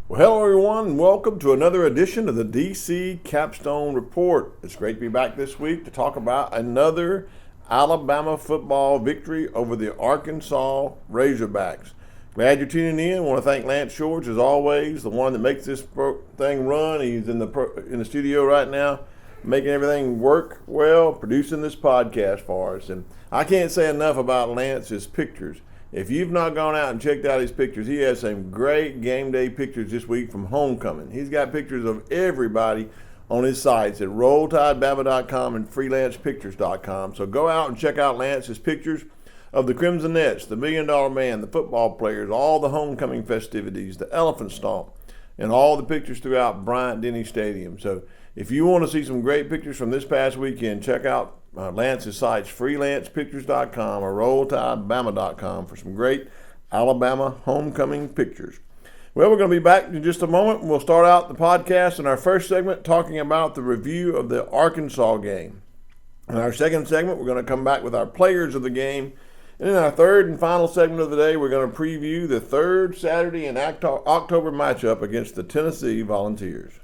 Well, hello everyone, and welcome to another edition of the DC Capstone Report. It's great to be back this week to talk about another Alabama football victory over the Arkansas Razorbacks. Glad you're tuning in. I want to thank Lance George, as always, the one that makes this thing run. He's in the studio right now, making everything work well, producing this podcast for us. And I can't say enough about Lance's pictures. If you've not gone out and checked out his pictures, he has some great game day pictures this week from homecoming. He's got pictures of everybody on his sites at rolltidebama.com and freelancepictures.com. So go out and check out Lance's pictures of the Crimson Nets, the $1 Million Man, the football players, all the homecoming festivities, the elephant stomp, and all the pictures throughout Bryant-Denny Stadium. So if you want to see some great pictures from this past weekend, check out Lance's sites, freelancepictures.com or rolltidebama.com for some great Alabama homecoming pictures. Well, we're going to be back in just a moment. We'll start out the podcast in our first segment talking about the review of the Arkansas game. In our second segment, we're going to come back with our players of the game. And in our third and final segment of the day, we're going to preview the third Saturday in October matchup against the Tennessee Volunteers.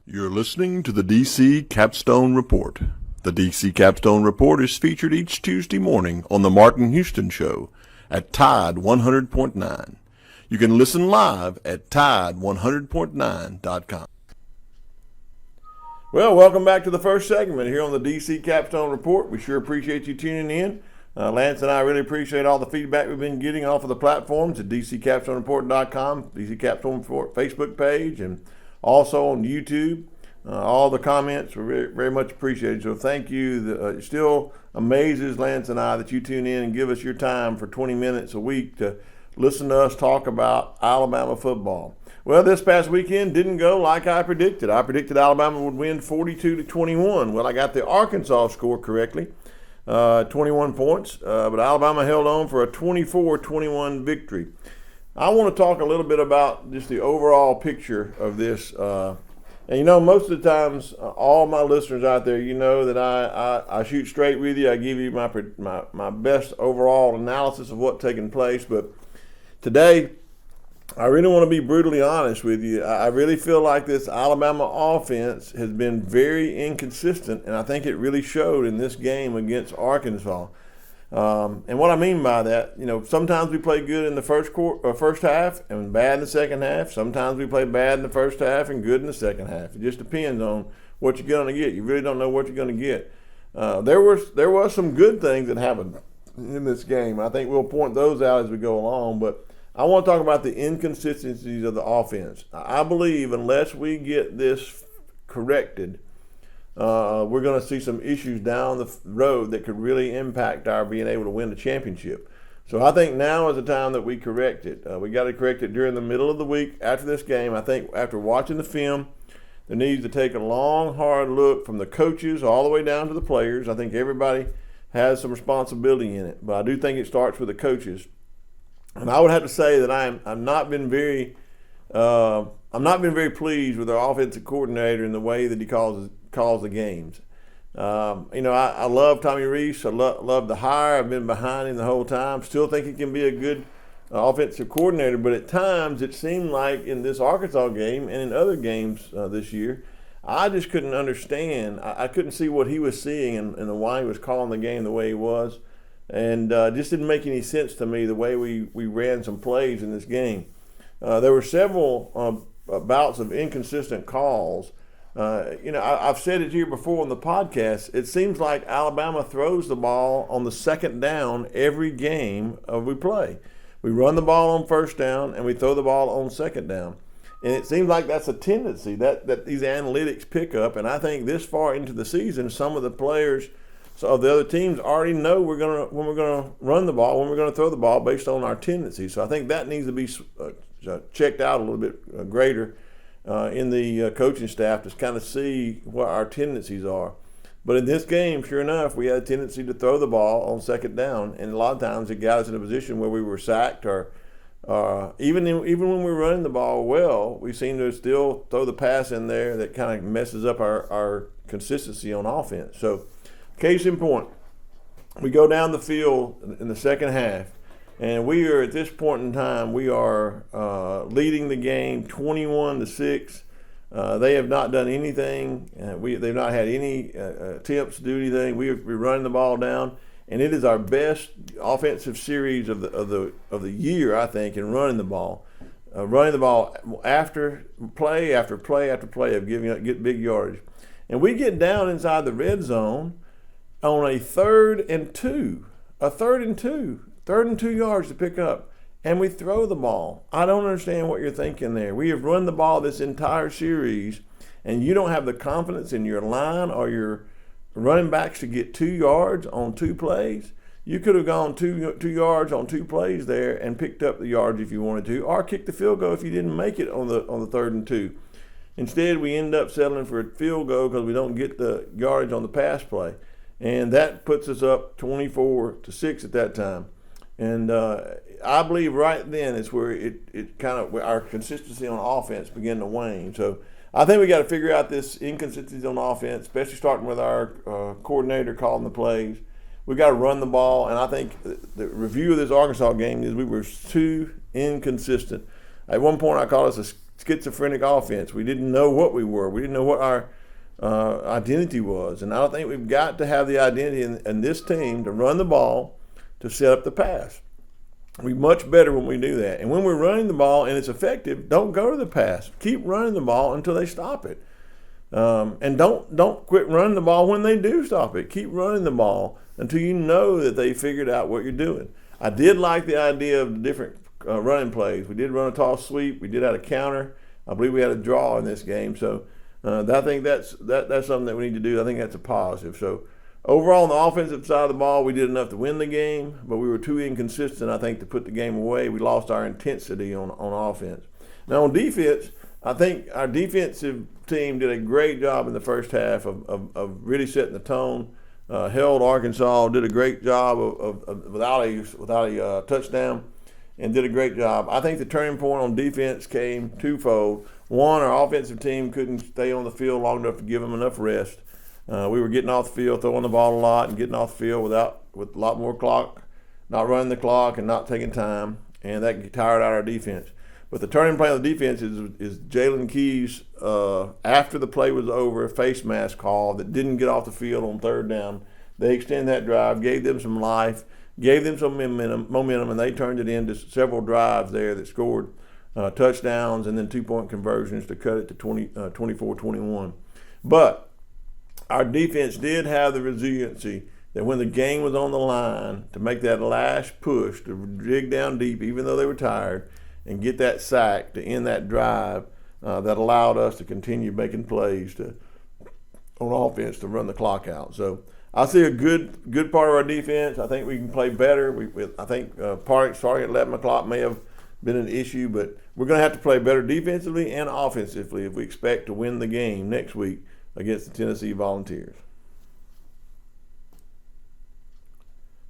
You're listening to the DC Capstone Report. The DC Capstone Report is featured each Tuesday morning on the Martin Houston Show at Tide 100.9. You can listen live at Tide100.9.com. Well, welcome back to the first segment here on the DC Capstone Report. We sure appreciate you tuning in. Lance and I really appreciate all the feedback we've been getting off of the platforms at DCCapstoneReport.com, DC Capstone Report Facebook page, and also on YouTube. All the comments were very, very much appreciated. So thank you. It still amazes Lance and I that you tune in and give us your time for 20 minutes a week to listen to us talk about Alabama football. Well, this past weekend didn't go like I predicted. I predicted Alabama would win 42-21. Well, I got the Arkansas score correctly, 21 points, but Alabama held on for a 24-21 victory. I want to talk a little bit about just the overall picture of this. And, you know, most of the times, all my listeners out there, you know that I shoot straight with you. I give you my best overall analysis of what's taking place. But today, I really want to be brutally honest with you. I really feel like this Alabama offense has been very inconsistent, and I think it really showed in this game against Arkansas. And what I mean by that, you know, sometimes we play good in the first half and bad in the second half. Sometimes we play bad in the first half and good in the second half. It just depends on what you're going to get. You really don't know what you're going to get. There was some good things that happened in this game. I think we'll point those out as we go along. But I want to talk about the inconsistencies of the offense. I believe unless we get this corrected, we're going to see some issues down the road that could really impact our being able to win the championship. So I think now is the time that we correct it. We got to correct it during the middle of the week after this game. I think after watching the film, there needs to take a long, hard look from the coaches all the way down to the players. I think everybody has some responsibility in it, but I do think it starts with the coaches. And I would have to say that I've not been very pleased with our offensive coordinator in the way that he calls the games. You know, I love Tommy Rees. I love the hire. I've been behind him the whole time. Still think he can be a good offensive coordinator, but at times it seemed like in this Arkansas game and in other games this year, I just couldn't understand. I couldn't see what he was seeing and why he was calling the game the way he was. And just didn't make any sense to me the way we ran some plays in this game. There were several bouts of inconsistent calls. You know, I've said it here before on the podcast. It seems like Alabama throws the ball on the second down every game we play. We run the ball on first down and we throw the ball on second down. And it seems like that's a tendency that these analytics pick up. And I think this far into the season, some of the players of the other teams already know when we're gonna run the ball, when we're gonna throw the ball based on our tendencies. So I think that needs to be checked out a little bit greater in the coaching staff to kind of see what our tendencies are. But in this game, sure enough, we had a tendency to throw the ball on second down, and a lot of times it got us in a position where we were sacked, or even when we were running the ball well, we seem to still throw the pass in there that kind of messes up our consistency on offense. So, case in point, we go down the field in the second half, And we are at this point in time, we are leading the game 21-6. They have not done anything. They've not had any attempts to do anything. We're running the ball down, and it is our best offensive series of the year, I think, in running the ball. Running the ball after play after play after play of get big yardage, and we get down inside the red zone on a 3rd and 2 yards to pick up, and we throw the ball. I don't understand what you're thinking there. We have run the ball this entire series, and you don't have the confidence in your line or your running backs to get 2 yards on 2 plays. You could have gone 2 yards on 2 plays there and picked up the yards if you wanted to, or kicked the field goal if you didn't make it on the 3rd and 2. Instead, we end up settling for a field goal because we don't get the yardage on the pass play, and that puts us up 24-6 at that time. And I believe right then is where it kind of our consistency on offense began to wane. So I think we got to figure out this inconsistency on offense, especially starting with our coordinator calling the plays. We got to run the ball, and I think the review of this Arkansas game is we were too inconsistent. At one point, I called us a schizophrenic offense. We didn't know what we were. We didn't know what our identity was, and I don't think we've got to have the identity in this team to run the ball to set up the pass. We're much better when we do that. And when we're running the ball and it's effective, don't go to the pass. Keep running the ball until they stop it. And don't quit running the ball when they do stop it. Keep running the ball until you know that they figured out what you're doing. I did like the idea of the different running plays. We did run a toss sweep. We did have a counter. I believe we had a draw in this game. So I think that's something that we need to do. I think that's a positive. So overall, on the offensive side of the ball, we did enough to win the game, but we were too inconsistent, I think, to put the game away. We lost our intensity on offense. Now, on defense, I think our defensive team did a great job in the first half of really setting the tone. Held Arkansas, did a great job without a touchdown, and did a great job. I think the turning point on defense came twofold. One, our offensive team couldn't stay on the field long enough to give them enough rest. We were getting off the field, throwing the ball a lot, and getting off the field with a lot more clock, not running the clock and not taking time, and that tired out our defense. But the turning point of the defense is Jalen Key's, after the play was over, face mask call that didn't get off the field on 3rd down. They extended that drive, gave them some life, gave them some momentum, and they turned it into several drives there that scored touchdowns and then 2-point conversions to cut it to 24-21. But our defense did have the resiliency that when the game was on the line to make that last push, to dig down deep, even though they were tired, and get that sack to end that drive that allowed us to continue making plays on offense to run the clock out. So I see a good part of our defense. I think we can play better. I think starting at 11 o'clock may have been an issue, but we're going to have to play better defensively and offensively if we expect to win the game next week against the Tennessee Volunteers.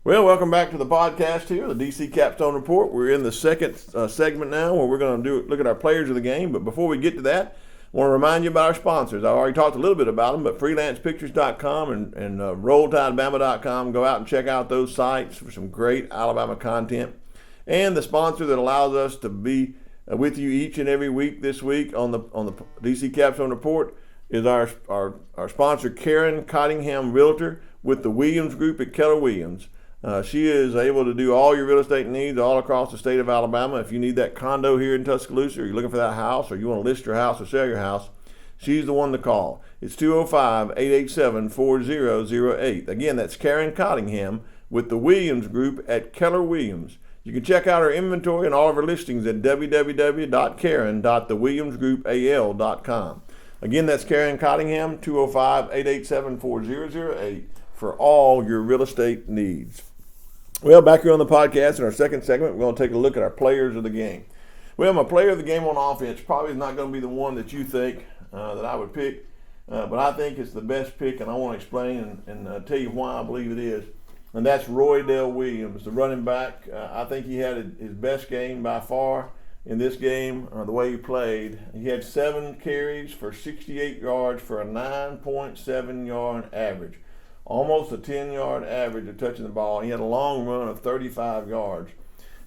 Well, welcome back to the podcast here, the DC Capstone Report. We're in the second segment now where we're going to look at our players of the game. But before we get to that, I want to remind you about our sponsors. I already talked a little bit about them, but freelancepictures.com and rolltidebama.com. Go out and check out those sites for some great Alabama content. And the sponsor that allows us to be with you each and every week this week on the DC Capstone Report is our sponsor, Karen Cottingham Realtor with the Williams Group at Keller Williams. She is able to do all your real estate needs all across the state of Alabama. If you need that condo here in Tuscaloosa, or you're looking for that house, or you want to list your house or sell your house, she's the one to call. It's 205-887-4008. Again, that's Karen Cottingham with the Williams Group at Keller Williams. You can check out her inventory and all of her listings at www.karen.thewilliamsgroupal.com. Again, that's Karen Cottingham, 205-887-4008 for all your real estate needs. Well, back here on the podcast in our second segment, we're going to take a look at our players of the game. Well, my player of the game on offense probably is not going to be the one that you think that I would pick, but I think it's the best pick, and I want to explain and tell you why I believe it is. And that's Roydell Williams, the running back. I think he had his best game by far in this game, the way he played. He had 7 carries for 68 yards for a 9.7 yard average. Almost a 10-yard average of touching the ball. He had a long run of 35 yards.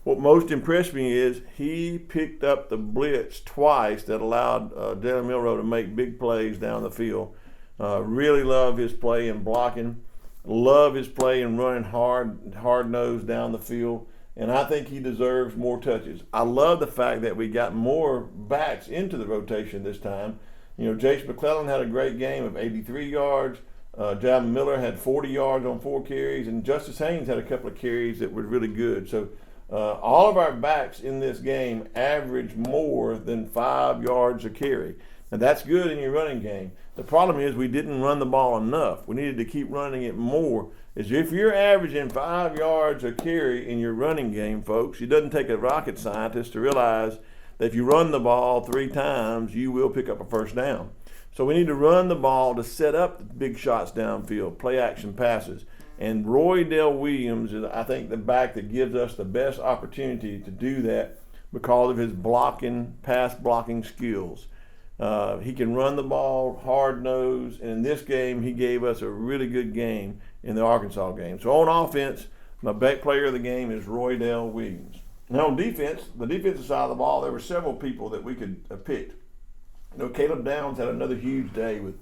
what most impressed me is he picked up the blitz twice that allowed Jalen Milroe to make big plays down the field. Really love his play in blocking. Love his play in running hard nose down the field. And I think he deserves more touches. I love the fact that we got more backs into the rotation this time. Jace McClellan had a great game of 83 yards. Javon Miller had 40 yards on 4 carries, and Justice Haynes had a couple of carries that were really good. So all of our backs in this game averaged more than 5 yards a carry. Now that's good in your running game. The problem is we didn't run the ball enough. We needed to keep running it more. If you're averaging 5 yards a carry in your running game, folks, it doesn't take a rocket scientist to realize that if you run the ball 3 times, you will pick up a first down. So we need to run the ball to set up the big shots downfield, play action passes. And Roydell Williams is, I think, the back that gives us the best opportunity to do that because of his pass blocking skills. He can run the ball hard nose, and in this game he gave us a really good game in the Arkansas game. So on offense, my best player of the game is Roydell Williams. Now on defense, the defensive side of the ball, there were several people that we could have picked. Caleb Downs had another huge day with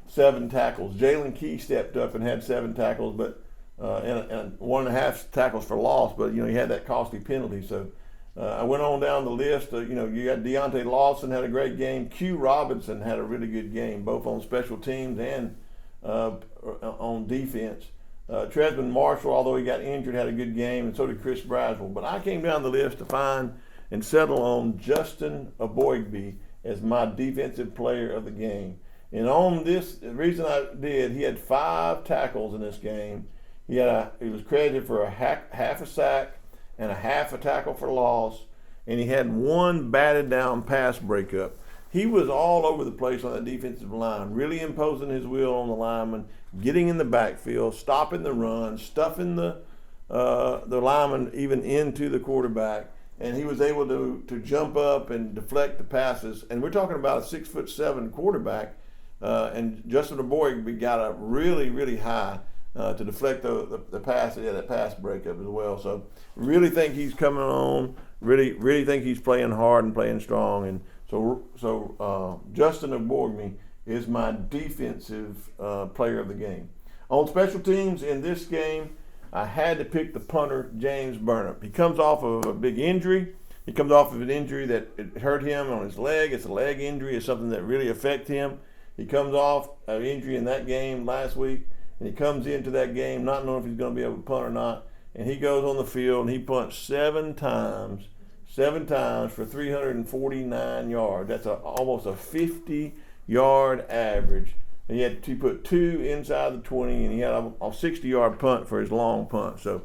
7 tackles. Jalen Key stepped up and had 7 tackles, but and 1.5 tackles for loss. But he had that costly penalty. So I went on down the list. You got Deontay Lawson had a great game. Q Robinson had a really good game, both on special teams and on defense. Tresman Marshall, although he got injured, had a good game, and so did Chris Braswell. But I came down the list to find and settle on Justin Aboigbe as my defensive player of the game. And on this, the reason I did, he had 5 tackles in this game. He was credited for a half a sack and a half a tackle for loss, and he had 1 batted down pass breakup. He was all over the place on that defensive line, really imposing his will on the lineman, getting in the backfield, stopping the run, stuffing the lineman even into the quarterback. And he was able to jump up and deflect the passes. And we're talking about a 6'7" quarterback, and Justin Aboigbe got up really, really high to deflect the pass. He had that pass breakup as well. So really think he's coming on. Really think he's playing hard and playing strong. And so Justin Aboigbe is my defensive player of the game. On special teams in this game, I had to pick the punter, James Burnip. He comes off of a big injury. He comes off of an injury that it hurt him on his leg. It's a leg injury. It's something that really affects him. He comes off an injury in that game last week, and he comes into that game not knowing if he's going to be able to punt or not. And he goes on the field, and he punts 7 times for 349 yards. That's almost a 50-yard average. And he put 2 inside the 20, and he had a 60-yard punt for his long punt. So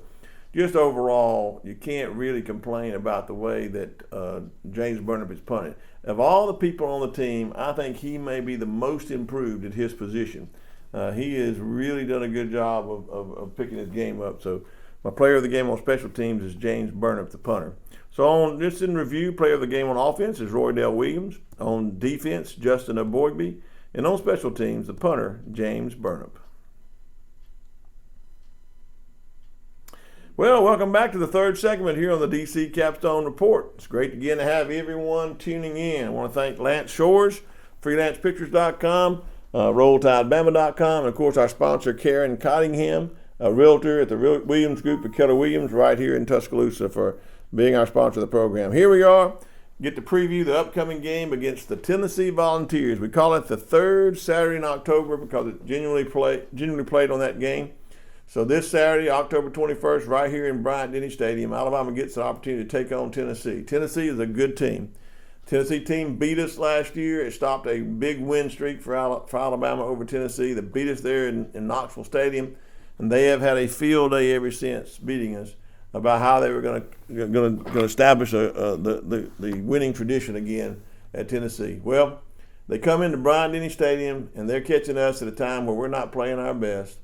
just overall, you can't really complain about the way that James Burnip is punting. Of all the people on the team, I think he may be the most improved at his position. He has really done a good job of picking his game up. So my player of the game on special teams is James Burnip, the punter. So just in review, player of the game on offense is Roydell Williams. On defense, Justin Aboigbe. And on special teams, the punter, James Burnip. Well, welcome back to the third segment here on the DC Capstone Report. It's great again to have everyone tuning in. I want to thank Lance Shores, freelancepictures.com, RollTideBama.com, and of course our sponsor, Karen Cottingham, a realtor at the Williams Group of Keller Williams right here in Tuscaloosa, for being our sponsor of the program. Here we are. Get to preview the upcoming game against the Tennessee Volunteers. We call it the third Saturday in October because it genuinely played on that game. So this Saturday, October 21st, right here in Bryant-Denny Stadium, Alabama gets an opportunity to take on Tennessee. Tennessee is a good team. Tennessee team beat us last year. It stopped a big win streak for Alabama over Tennessee. They beat us there in Knoxville Stadium, and they have had a field day ever since beating us about how they were going to establish the winning tradition again at Tennessee. Well, they come into Bryant-Denny Stadium, and they're catching us at a time where we're not playing our best.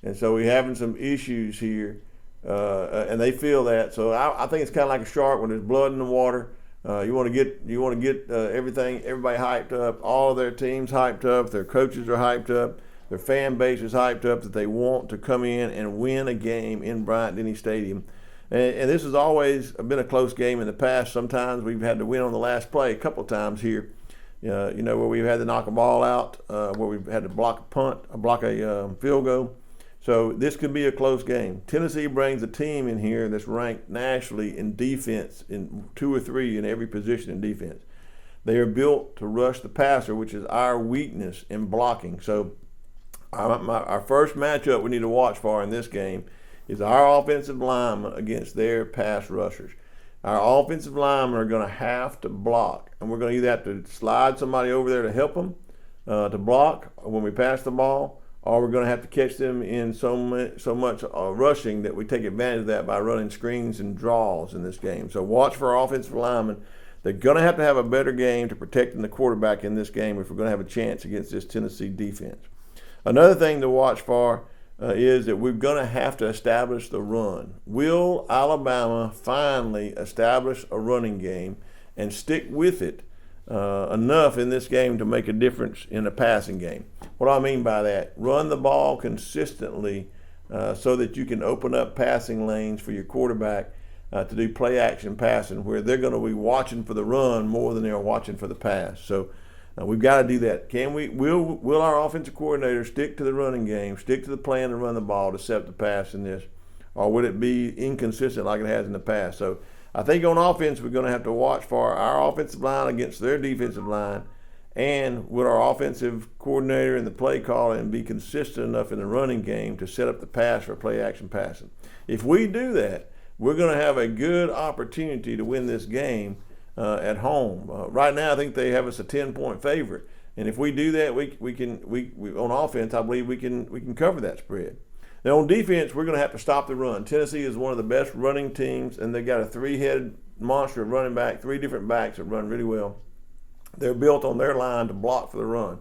And so we're having some issues here, and they feel that. So I think it's kind of like a shark when there's blood in the water. You want to get everybody hyped up, all of their teams hyped up, their coaches are hyped up, their fan base is hyped up that they want to come in and win a game in Bryant-Denny Stadium. And this has always been a close game in the past. Sometimes we've had to win on the last play a couple of times here, where we've had to knock a ball out, where we've had to block a punt, block a field goal. So this could be a close game. Tennessee brings a team in here that's ranked nationally in defense, in 2 or 3 in every position in defense. They are built to rush the passer, which is our weakness in blocking. So our first matchup we need to watch for in this game is our offensive linemen against their pass rushers. Our offensive linemen are going to have to block, and we're going to either have to slide somebody over there to help them to block when we pass the ball, or we're going to have to catch them in so much rushing that we take advantage of that by running screens and draws in this game. So watch for our offensive linemen. They're going to have a better game to protecting the quarterback in this game if we're going to have a chance against this Tennessee defense. Another thing to watch for is that we're going to have to establish the run. Will Alabama finally establish a running game and stick with it enough in this game to make a difference in the passing game? What do I mean by that? Run the ball consistently so that you can open up passing lanes for your quarterback to do play action passing, where they're going to be watching for the run more than they're watching for the pass. So we've got to do that. Will our offensive coordinator stick to the running game, stick to the plan to run the ball to set the pass in this, or would it be inconsistent like it has in the past? So I think on offense we're going to have to watch for our offensive line against their defensive line, and would our offensive coordinator and the play calling be consistent enough in the running game to set up the pass for play action passing. If we do that, we're going to have a good opportunity to win this game at home. Right now, I think they have us a 10-point favorite, and if we do that, we can on offense, I believe we can cover that spread. Now on defense, we're going to have to stop the run. Tennessee is one of the best running teams, and they've got a 3-headed monster running back, 3 different backs that run really well. They're built on their line to block for the run.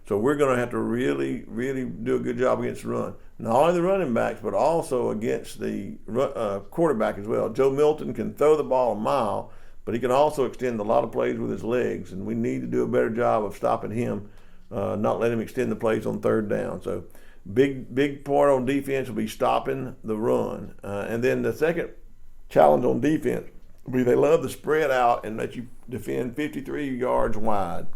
So we're going to have to really, really do a good job against the run. Not only the running backs, but also against the quarterback as well. Joe Milton can throw the ball a mile, but he can also extend a lot of plays with his legs, and we need to do a better job of stopping him, not letting him extend the plays on 3rd down. So big part on defense will be stopping the run. And then the second challenge on defense will be they love to spread out and let you defend 53 yards wide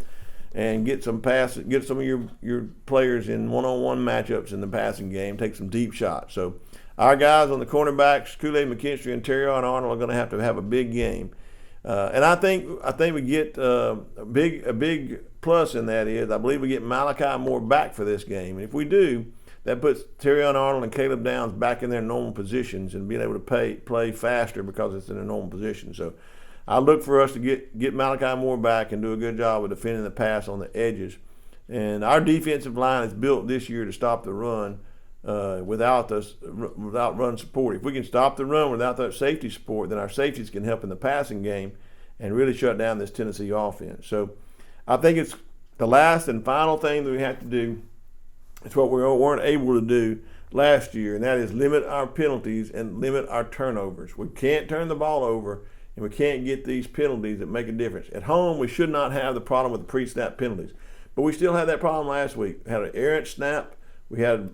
and get some passes, get some of your players in one-on-one matchups in the passing game, take some deep shots. So our guys on the cornerbacks, Kool-Aid McKinstry and Terrion Arnold, are going to have a big game. And I think we get a big plus in that is I believe we get Malachi Moore back for this game. And if we do, that puts Terrion Arnold and Caleb Downs back in their normal positions and being able to play faster because it's in a normal position. So I look for us to get Malachi Moore back and do a good job of defending the pass on the edges. And our defensive line is built this year to stop the run without run support. If we can stop the run without that safety support, then our safeties can help in the passing game and really shut down this Tennessee offense. So I think it's the last and final thing that we have to do. It's what we weren't able to do last year, and that is limit our penalties and limit our turnovers. We can't turn the ball over, and we can't get these penalties that make a difference. At home, we should not have the problem with the pre-snap penalties, but we still had that problem last week. We had an errant snap. We had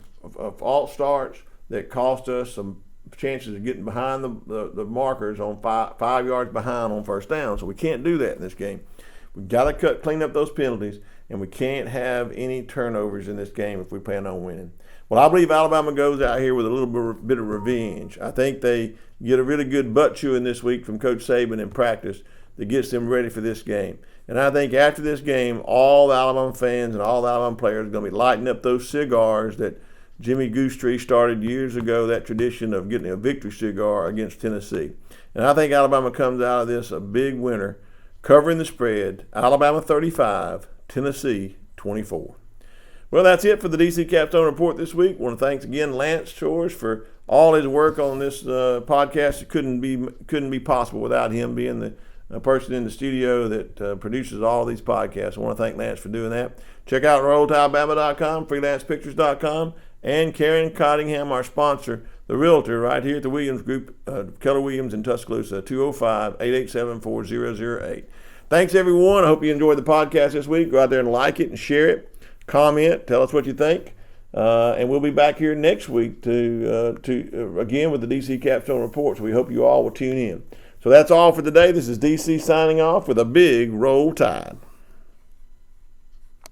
false starts that cost us some chances of getting behind the markers on 5 yards behind on 1st down, so we can't do that in this game. We've got to clean up those penalties, and we can't have any turnovers in this game if we plan on winning. Well, I believe Alabama goes out here with a little bit of revenge. I think they get a really good butt chewing this week from Coach Saban in practice that gets them ready for this game. And I think after this game, all the Alabama fans and all the Alabama players are going to be lighting up those cigars that Jimmy Goosetree started years ago, that tradition of getting a victory cigar against Tennessee. And I think Alabama comes out of this a big winner, covering the spread, Alabama 35, Tennessee 24. Well, that's it for the DC Capstone Report this week. I want to thank again Lance Shores for all his work on this podcast. It couldn't be possible without him being the person in the studio that produces all these podcasts. I want to thank Lance for doing that. Check out RollTideBama.com, FreelancePictures.com, and Karen Cottingham, our sponsor, the realtor right here at the Williams Group, Keller Williams in Tuscaloosa, 205-887-4008. Thanks, everyone. I hope you enjoyed the podcast this week. Go out there and like it and share it. Comment. Tell us what you think. And we'll be back here next week to again with the DC Capstone Report. So we hope you all will tune in. So that's all for today. This is DC signing off with a big roll tide.